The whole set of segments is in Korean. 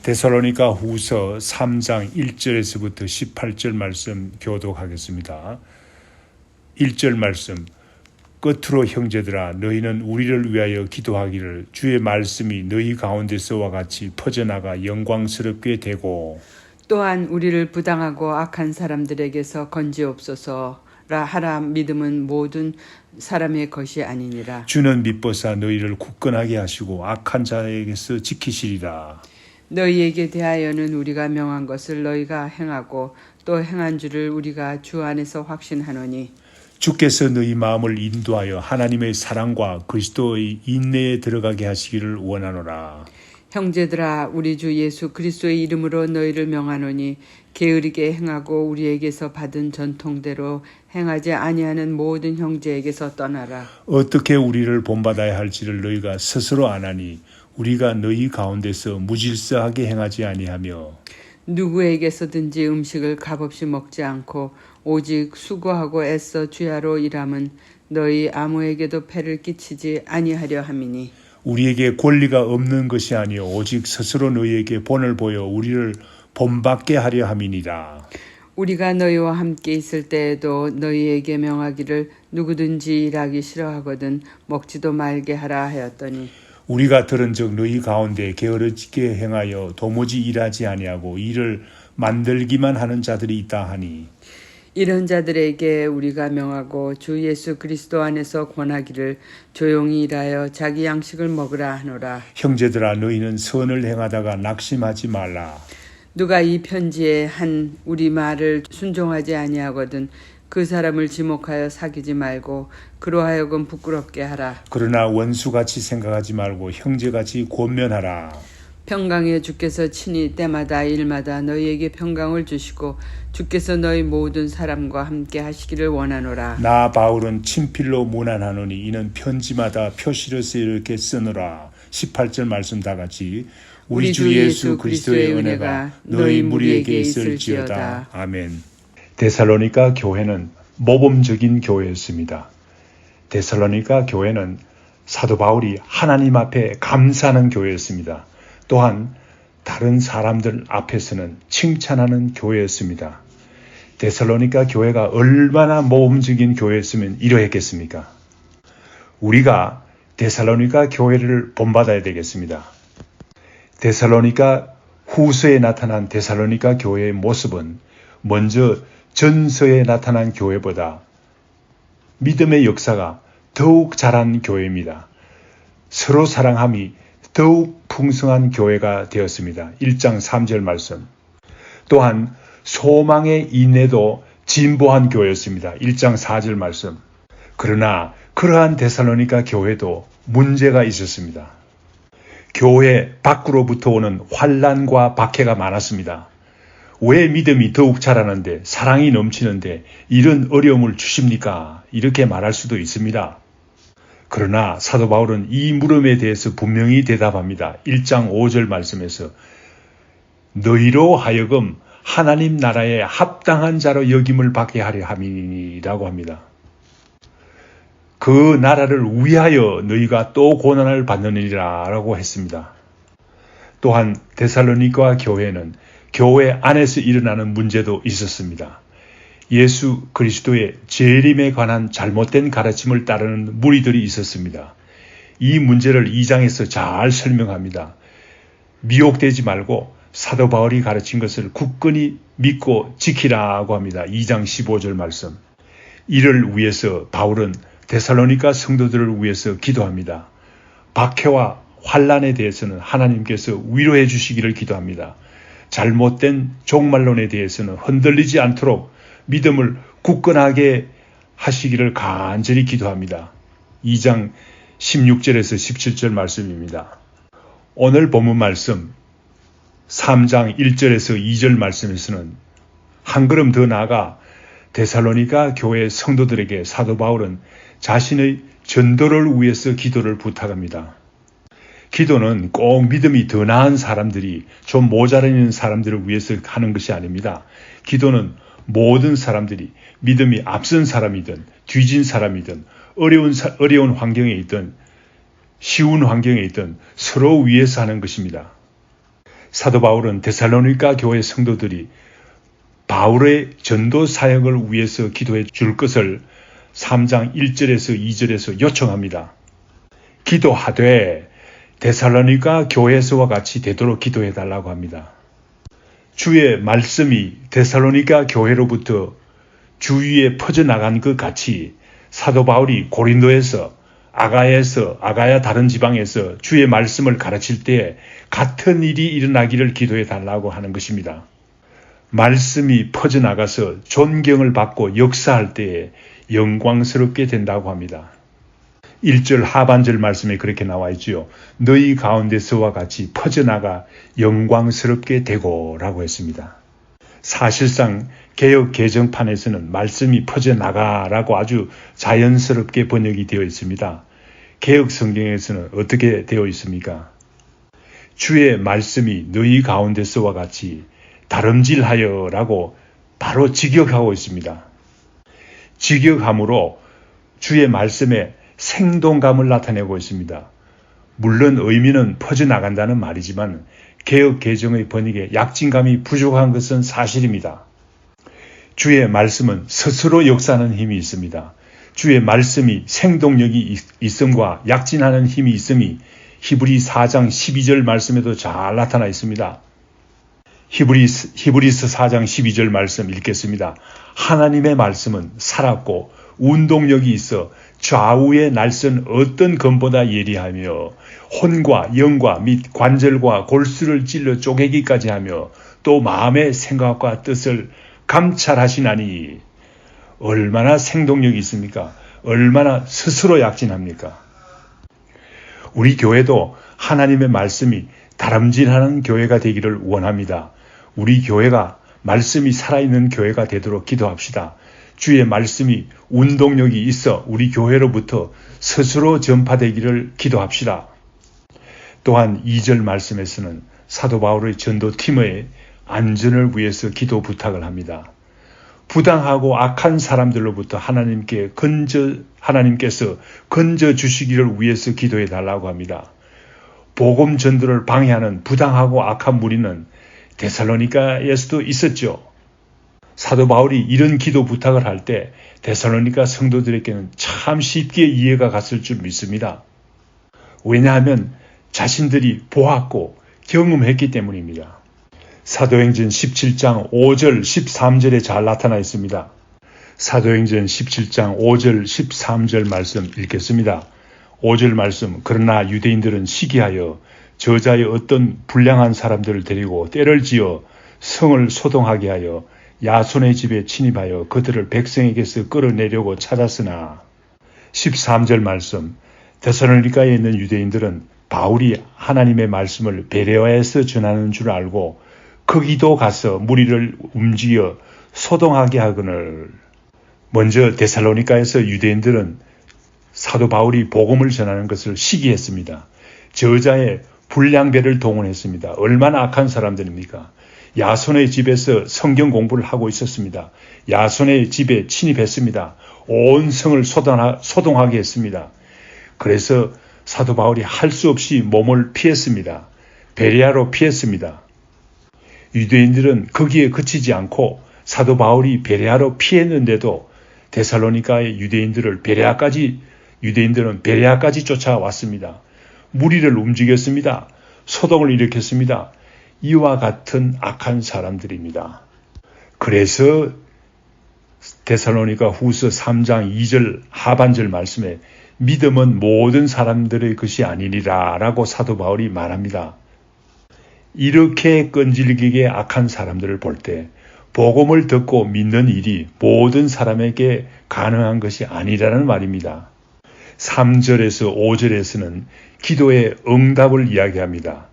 데살로니가 후서 3장 1절에서부터 18절 말씀 교독하겠습니다. 1절 말씀. 끝으로 형제들아 너희는 우리를 위하여 기도하기를 주의 말씀이 너희 가운데서와 같이 퍼져나가 영광스럽게 되고 또한 우리를 부당하고 악한 사람들에게서 건지옵소서라 하라. 믿음은 모든 사람의 것이 아니니라. 주는 미뻐사 너희를 굳건하게 하시고 악한 자에게서 지키시리라. 너희에게 대하여는 우리가 명한 것을 너희가 행하고 또 행한 줄을 우리가 주 안에서 확신하노니 주께서 너희 마음을 인도하여 하나님의 사랑과 그리스도의 인내에 들어가게 하시기를 원하노라. 형제들아 우리 주 예수 그리스도의 이름으로 너희를 명하노니 게으르게 행하고 우리에게서 받은 전통대로 행하지 아니하는 모든 형제에게서 떠나라. 어떻게 우리를 본받아야 할지를 너희가 스스로 아나니 우리가 너희 가운데서 무질서하게 행하지 아니하며 누구에게서든지 음식을 값없이 먹지 않고 오직 수고하고 애써 주야로 일함은 너희 아무에게도 폐를 끼치지 아니하려 함이니 우리에게 권리가 없는 것이 아니요 오직 스스로 너희에게 본을 보여 우리를 본받게 하려 함이니라. 우리가 너희와 함께 있을 때에도 너희에게 명하기를 누구든지 일하기 싫어하거든 먹지도 말게 하라 하였더니 우리가 들은즉 너희 가운데 게으르게 행하여 도무지 일하지 아니하고 일을 만들기만 하는 자들이 있다 하니 이런 자들에게 우리가 명하고 주 예수 그리스도 안에서 권하기를 조용히 일하여 자기 양식을 먹으라 하노라. 형제들아 너희는 선을 행하다가 낙심하지 말라. 누가 이 편지에 한 우리 말을 순종하지 아니하거든 그 사람을 지목하여 사귀지 말고 그로 하여금 부끄럽게 하라. 그러나 원수같이 생각하지 말고 형제같이 권면하라. 평강의 주께서 친히 때마다 일마다 너희에게 평강을 주시고 주께서 너희 모든 사람과 함께 하시기를 원하노라. 나 바울은 친필로 문안하노니 이는 편지마다 표시로서 이렇게 쓰노라. 18절 말씀 다 같이 우리 주 예수 그리스도의 은혜가 너희 무리에게 있을지어다. 아멘. 데살로니가 교회는 모범적인 교회였습니다. 데살로니가 교회는 사도 바울이 하나님 앞에 감사하는 교회였습니다. 또한 다른 사람들 앞에서는 칭찬하는 교회였습니다. 데살로니가 교회가 얼마나 모범적인 교회였으면 이러했겠습니까? 우리가 데살로니가 교회를 본받아야 되겠습니다. 데살로니가 후서에 나타난 데살로니가 교회의 모습은 먼저 전서에 나타난 교회보다 믿음의 역사가 더욱 자란 교회입니다. 서로 사랑함이 더욱 풍성한 교회가 되었습니다. 1장 3절 말씀. 또한 소망의 인내도 진보한 교회였습니다. 1장 4절 말씀. 그러나 그러한 데살로니가 교회도 문제가 있었습니다. 교회 밖으로부터 오는 환난과 박해가 많았습니다. 왜 믿음이 더욱 자라는데 사랑이 넘치는데 이런 어려움을 주십니까? 이렇게 말할 수도 있습니다. 그러나 사도 바울은 이 물음에 대해서 분명히 대답합니다. 1장 5절 말씀에서 너희로 하여금 하나님 나라에 합당한 자로 여김을 받게 하려 함이니라고 합니다. 그 나라를 위하여 너희가 또 고난을 받느니라 라고 했습니다. 또한 데살로니가 교회는 교회 안에서 일어나는 문제도 있었습니다. 예수 그리스도의 재림에 관한 잘못된 가르침을 따르는 무리들이 있었습니다. 이 문제를 2장에서 잘 설명합니다. 미혹되지 말고 사도 바울이 가르친 것을 굳건히 믿고 지키라고 합니다. 2장 15절 말씀. 이를 위해서 바울은 데살로니가 성도들을 위해서 기도합니다. 박해와 환난에 대해서는 하나님께서 위로해 주시기를 기도합니다. 잘못된 종말론에 대해서는 흔들리지 않도록 믿음을 굳건하게 하시기를 간절히 기도합니다. 2장 16절에서 17절 말씀입니다. 오늘 본문 말씀 3장 1절에서 2절 말씀에서는 한 걸음 더 나아가 데살로니가 교회 성도들에게 사도 바울은 자신의 전도를 위해서 기도를 부탁합니다. 기도는 꼭 믿음이 더 나은 사람들이 좀 모자라는 사람들을 위해서 하는 것이 아닙니다. 기도는 모든 사람들이 믿음이 앞선 사람이든 뒤진 사람이든 어려운 환경에 있든 쉬운 환경에 있든 서로 위해서 하는 것입니다. 사도 바울은 데살로니가 교회 성도들이 바울의 전도 사역을 위해서 기도해 줄 것을 3장 1절에서 2절에서 요청합니다. 기도하되 데살로니가 교회에서와 같이 되도록 기도해 달라고 합니다. 주의 말씀이 데살로니가 교회로부터 주위에 퍼져나간 것 같이 사도 바울이 고린도에서 아가야에서 아가야 다른 지방에서 주의 말씀을 가르칠 때 같은 일이 일어나기를 기도해 달라고 하는 것입니다. 말씀이 퍼져나가서 존경을 받고 역사할 때에 영광스럽게 된다고 합니다. 1절 하반절 말씀에 그렇게 나와 있지요. 너희 가운데서와 같이 퍼져나가 영광스럽게 되고 라고 했습니다. 사실상 개역 개정판에서는 말씀이 퍼져나가라고 아주 자연스럽게 번역이 되어 있습니다. 개역 성경에서는 어떻게 되어 있습니까? 주의 말씀이 너희 가운데서와 같이 다름질하여 라고 바로 직역하고 있습니다. 직역함으로 주의 말씀에 생동감을 나타내고 있습니다. 물론 의미는 퍼져나간다는 말이지만 개역 개정의 번역에 약진감이 부족한 것은 사실입니다. 주의 말씀은 스스로 역사하는 힘이 있습니다. 주의 말씀이 생동력이 있음과 약진하는 힘이 있음이 히브리 4장 12절 말씀에도 잘 나타나 있습니다. 히브리서 4장 12절 말씀 읽겠습니다. 하나님의 말씀은 살았고 운동력이 있어 좌우의 날선 어떤 검보다 예리하며 혼과 영과 및 관절과 골수를 찔러 쪼개기까지 하며 또 마음의 생각과 뜻을 감찰하시나니 얼마나 생동력이 있습니까? 얼마나 스스로 약진합니까? 우리 교회도 하나님의 말씀이 다름질하는 교회가 되기를 원합니다. 우리 교회가 말씀이 살아있는 교회가 되도록 기도합시다. 주의 말씀이 운동력이 있어 우리 교회로부터 스스로 전파되기를 기도합시다. 또한 2절 말씀에서는 사도 바울의 전도팀의 안전을 위해서 기도 부탁을 합니다. 부당하고 악한 사람들로부터 하나님께서 건져 주시기를 위해서 기도해 달라고 합니다. 복음 전도를 방해하는 부당하고 악한 무리는 데살로니가에서도 있었죠. 사도 바울이 이런 기도 부탁을 할 때 데살로니가 성도들에게는 참 쉽게 이해가 갔을 줄 믿습니다. 왜냐하면 자신들이 보았고 경험했기 때문입니다. 사도행전 17장 5절 13절에 잘 나타나 있습니다. 사도행전 17장 5절 13절 말씀 읽겠습니다. 5절 말씀. 그러나 유대인들은 시기하여 저자의 어떤 불량한 사람들을 데리고 때를 지어 성을 소동하게 하여 야손의 집에 침입하여 그들을 백성에게서 끌어내려고 찾았으나 13절 말씀. 데살로니가에 있는 유대인들은 바울이 하나님의 말씀을 베레아에서 전하는 줄 알고 거기도 가서 무리를 움직여 소동하게 하거늘. 먼저 데살로니가에서 유대인들은 사도 바울이 복음을 전하는 것을 시기했습니다. 저자의 불량배를 동원했습니다. 얼마나 악한 사람들입니까? 야손의 집에서 성경 공부를 하고 있었습니다. 야손의 집에 침입했습니다. 온 성을 소동하게 했습니다. 그래서 사도 바울이 할 수 없이 몸을 피했습니다. 베레아로 피했습니다. 유대인들은 거기에 그치지 않고 사도 바울이 베레아로 피했는데도 데살로니가의 유대인들은 베레아까지 쫓아왔습니다. 무리를 움직였습니다. 소동을 일으켰습니다. 이와 같은 악한 사람들입니다. 그래서 데살로니가 후서 3장 2절 하반절 말씀에 믿음은 모든 사람들의 것이 아니니라 라고 사도 바울이 말합니다. 이렇게 끈질기게 악한 사람들을 볼 때 복음을 듣고 믿는 일이 모든 사람에게 가능한 것이 아니라는 말입니다. 3절에서 5절에서는 기도의 응답을 이야기합니다.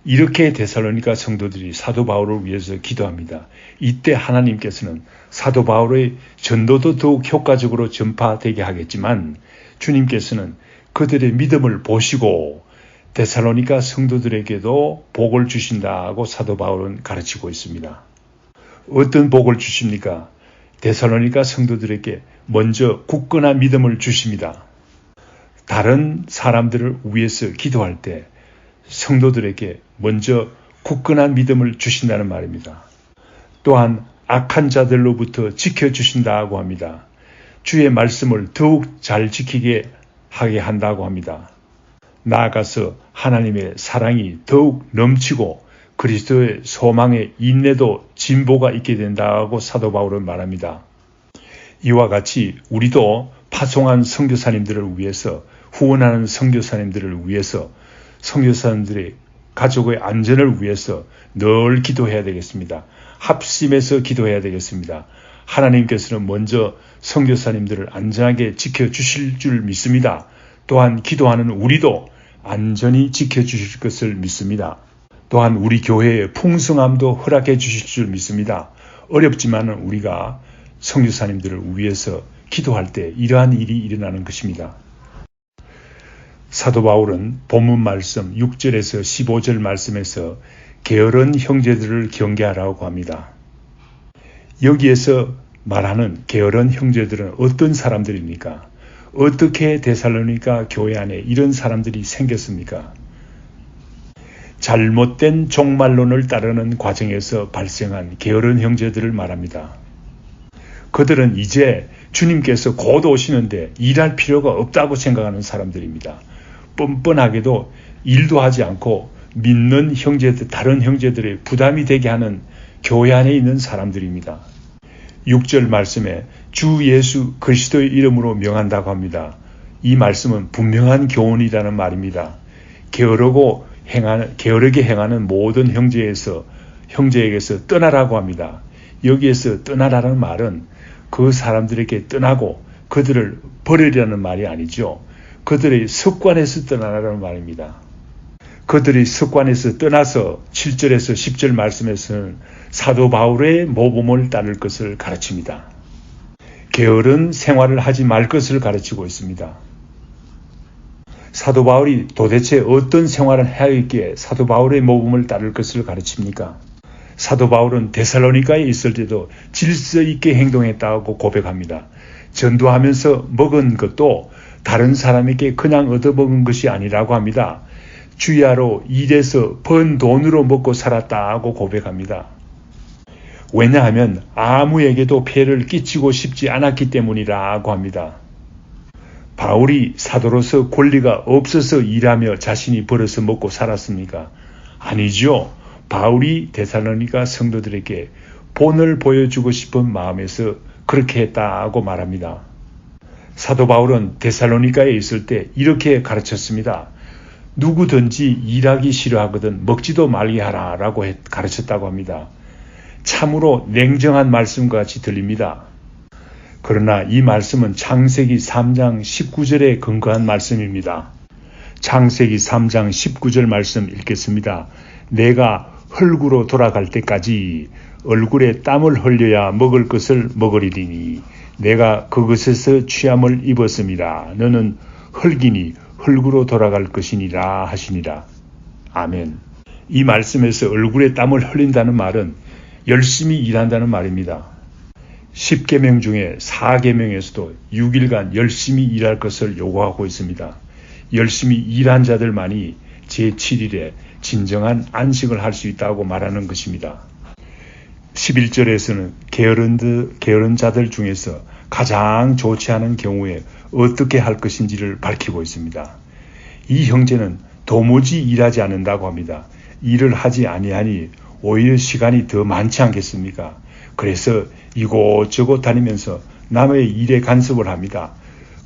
이렇게 데살로니가 성도들이 사도 바울을 위해서 기도합니다. 이때 하나님께서는 사도 바울의 전도도 더욱 효과적으로 전파되게 하겠지만 주님께서는 그들의 믿음을 보시고 데살로니가 성도들에게도 복을 주신다고 사도 바울은 가르치고 있습니다. 어떤 복을 주십니까? 데살로니가 성도들에게 먼저 굳건한 믿음을 주십니다. 다른 사람들을 위해서 기도할 때 성도들에게 먼저 굳건한 믿음을 주신다는 말입니다. 또한 악한 자들로부터 지켜주신다고 합니다. 주의 말씀을 더욱 잘 지키게 하게 한다고 합니다. 나아가서 하나님의 사랑이 더욱 넘치고 그리스도의 소망의 인내도 진보가 있게 된다고 사도 바울은 말합니다. 이와 같이 우리도 파송한 선교사님들을 위해서, 후원하는 선교사님들을 위해서, 선교사님들의 가족의 안전을 위해서 늘 기도해야 되겠습니다. 합심해서 기도해야 되겠습니다. 하나님께서는 먼저 선교사님들을 안전하게 지켜주실 줄 믿습니다. 또한 기도하는 우리도 안전히 지켜주실 것을 믿습니다. 또한 우리 교회의 풍성함도 허락해 주실 줄 믿습니다. 어렵지만 우리가 선교사님들을 위해서 기도할 때 이러한 일이 일어나는 것입니다. 사도 바울은 본문 말씀 6절에서 15절 말씀에서 게으른 형제들을 경계하라고 합니다. 여기에서 말하는 게으른 형제들은 어떤 사람들입니까? 어떻게 데살로니가 교회 안에 이런 사람들이 생겼습니까? 잘못된 종말론을 따르는 과정에서 발생한 게으른 형제들을 말합니다. 그들은 이제 주님께서 곧 오시는데 일할 필요가 없다고 생각하는 사람들입니다. 뻔뻔하게도 일도 하지 않고 믿는 형제들, 다른 형제들의 부담이 되게 하는 교회 안에 있는 사람들입니다. 6절 말씀에 주 예수 그리스도의 이름으로 명한다고 합니다. 이 말씀은 분명한 교훈이라는 말입니다. 게으르게 행하는 모든 형제에게서 떠나라고 합니다. 여기에서 떠나라는 말은 그 사람들에게 떠나고 그들을 버리려는 말이 아니죠. 그들의 습관에서 떠나라는 말입니다. 그들의 습관에서 떠나서 7절에서 10절 말씀에서는 사도 바울의 모범을 따를 것을 가르칩니다. 게으른 생활을 하지 말 것을 가르치고 있습니다. 사도 바울이 도대체 어떤 생활을 해야 했기에 사도 바울의 모범을 따를 것을 가르칩니까? 사도 바울은 데살로니가에 있을 때도 질서 있게 행동했다고 고백합니다. 전도하면서 먹은 것도 다른 사람에게 그냥 얻어먹은 것이 아니라고 합니다. 주야로 일해서 번 돈으로 먹고 살았다고 고백합니다. 왜냐하면 아무에게도 폐를 끼치고 싶지 않았기 때문이라고 합니다. 바울이 사도로서 권리가 없어서 일하며 자신이 벌어서 먹고 살았습니까? 아니죠. 바울이 데살로니가 성도들에게 본을 보여주고 싶은 마음에서 그렇게 했다고 말합니다. 사도 바울은 데살로니가에 있을 때 이렇게 가르쳤습니다. 누구든지 일하기 싫어하거든 먹지도 말게 하라라고 가르쳤다고 합니다. 참으로 냉정한 말씀과 같이 들립니다. 그러나 이 말씀은 창세기 3장 19절에 근거한 말씀입니다. 창세기 3장 19절 말씀 읽겠습니다. 내가 흙으로 돌아갈 때까지 얼굴에 땀을 흘려야 먹을 것을 먹으리니 내가 그것에서 취함을 입었음이라. 너는 흙이니 흙으로 돌아갈 것이니라 하시니라. 아멘. 이 말씀에서 얼굴에 땀을 흘린다는 말은 열심히 일한다는 말입니다. 10계명 중에 4계명에서도 6일간 열심히 일할 것을 요구하고 있습니다. 열심히 일한 자들만이 제7일에 진정한 안식을 할 수 있다고 말하는 것입니다. 11절에서는 게으른 자들 중에서 가장 좋지 않은 경우에 어떻게 할 것인지를 밝히고 있습니다. 이 형제는 도무지 일하지 않는다고 합니다. 일을 하지 아니하니 오히려 시간이 더 많지 않겠습니까? 그래서 이곳저곳 다니면서 남의 일에 간섭을 합니다.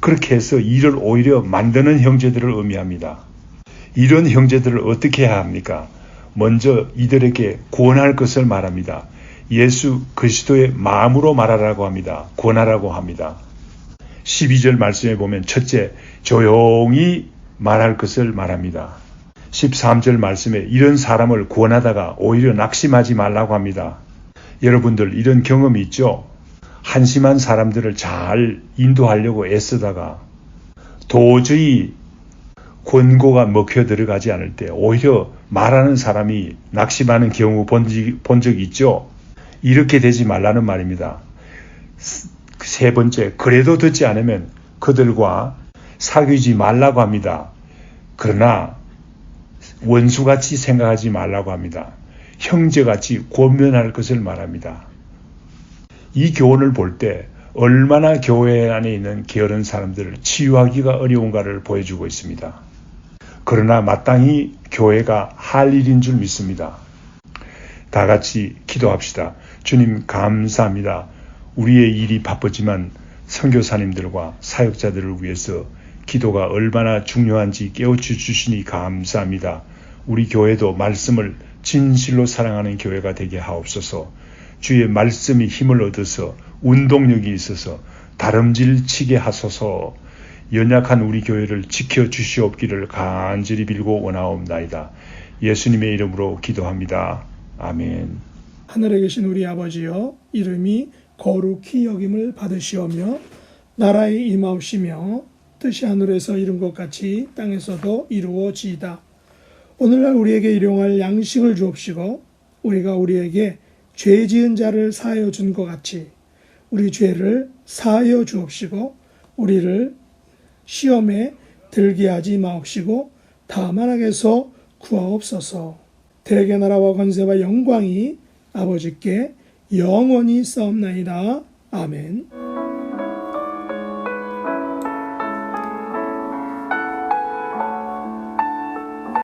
그렇게 해서 일을 오히려 만드는 형제들을 의미합니다. 이런 형제들을 어떻게 해야 합니까? 먼저 이들에게 구원할 것을 말합니다. 예수 그리스도의 마음으로 말하라고 합니다. 구원하라고 합니다. 12절 말씀에 보면 첫째, 조용히 말할 것을 말합니다. 13절 말씀에 이런 사람을 구원하다가 오히려 낙심하지 말라고 합니다. 여러분들 이런 경험이 있죠? 한심한 사람들을 잘 인도하려고 애쓰다가 도저히 권고가 먹혀 들어가지 않을 때 오히려 말하는 사람이 낙심하는 경우 본 적이 있죠? 이렇게 되지 말라는 말입니다. 세 번째, 그래도 듣지 않으면 그들과 사귀지 말라고 합니다. 그러나 원수같이 생각하지 말라고 합니다. 형제같이 권면할 것을 말합니다. 이 교훈을 볼 때 얼마나 교회 안에 있는 게으른 사람들을 치유하기가 어려운가를 보여주고 있습니다. 그러나 마땅히 교회가 할 일인 줄 믿습니다. 다 같이 기도합시다. 주님 감사합니다. 우리의 일이 바쁘지만 선교사님들과 사역자들을 위해서 기도가 얼마나 중요한지 깨우쳐 주시니 감사합니다. 우리 교회도 말씀을 진실로 사랑하는 교회가 되게 하옵소서. 주의 말씀이 힘을 얻어서 운동력이 있어서 다름질치게 하소서. 연약한 우리 교회를 지켜주시옵기를 간절히 빌고 원하옵나이다. 예수님의 이름으로 기도합니다. 아멘. 하늘에 계신 우리 아버지여, 이름이 거룩히 여김을 받으시오며 나라에 임하옵시며 뜻이 하늘에서 이룬 것 같이 땅에서도 이루어지이다. 오늘날 우리에게 일용할 양식을 주옵시고 우리가 우리에게 죄 지은 자를 사하여 준 것 같이 우리 죄를 사하여 주옵시고 우리를 시험에 들게 하지 마옵시고 다만 악에서 구하옵소서. 대개 나라와 권세와 영광이 아버지께 영원히 싸움나이다. 아멘.